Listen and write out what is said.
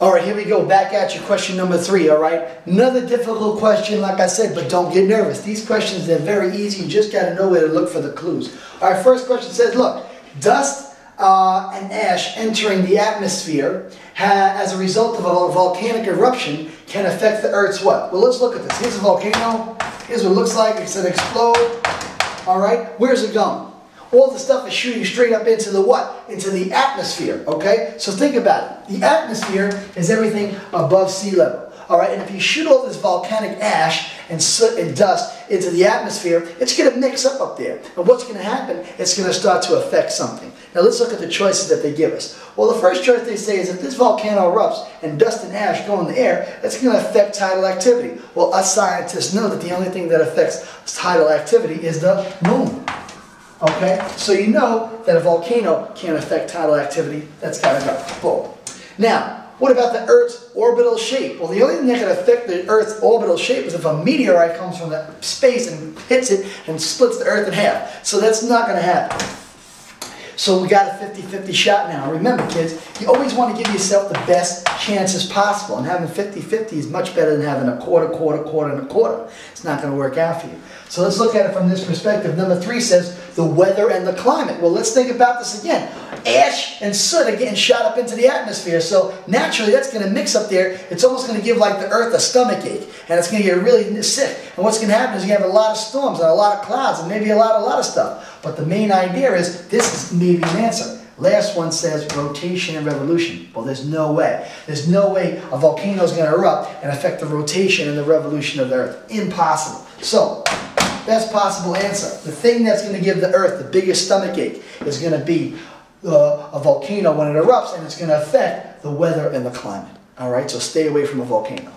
All right, here we go. Back at you. Question number 3, all right? Another difficult question, like I said, but don't get nervous. These questions, they're very easy. You just got to know where to look for the clues. All right, first question says, look, dust and ash entering the atmosphere as a result of a volcanic eruption can affect the Earth's what? Well, let's look at this. Here's a volcano. Here's what it looks like. It's going to explode. All right, where's it going? All the stuff is shooting straight up into the what? Into the atmosphere, okay? So think about it. The atmosphere is everything above sea level, all right? And if you shoot all this volcanic ash and soot and dust into the atmosphere, it's going to mix up there. And what's going to happen? It's going to start to affect something. Now let's look at the choices that they give us. Well, the first choice they say is if this volcano erupts and dust and ash go in the air, it's going to affect tidal activity. Well, us scientists know that the only thing that affects tidal activity is the moon. Okay, so you know that a volcano can't affect tidal activity. That's got to go. Boom. Now, what about the Earth's orbital shape? Well, the only thing that can affect the Earth's orbital shape is if a meteorite comes from the space and hits it and splits the Earth in half. So that's not going to happen. So we got a 50-50 shot now. Remember, kids, you always want to give yourself the best chances possible. And having 50-50 is much better than having a quarter, and a quarter. It's not going to work out for you. So let's look at it from this perspective. Number 3 says the weather and the climate. Well, let's think about this again. Ash and soot are getting shot up into the atmosphere. So naturally, that's going to mix up there. It's almost going to give like the Earth a stomach ache. And it's going to get really sick. And what's going to happen is you're going to have a lot of storms and a lot of clouds and maybe a lot of stuff. But the main idea is this is maybe an answer. Last one says rotation and revolution. Well, there's no way. There's no way a volcano is going to erupt and affect the rotation and the revolution of the Earth. Impossible. So, best possible answer. The thing that's going to give the Earth the biggest stomach ache is going to be a volcano when it erupts, and it's going to affect the weather and the climate. All right, so stay away from a volcano.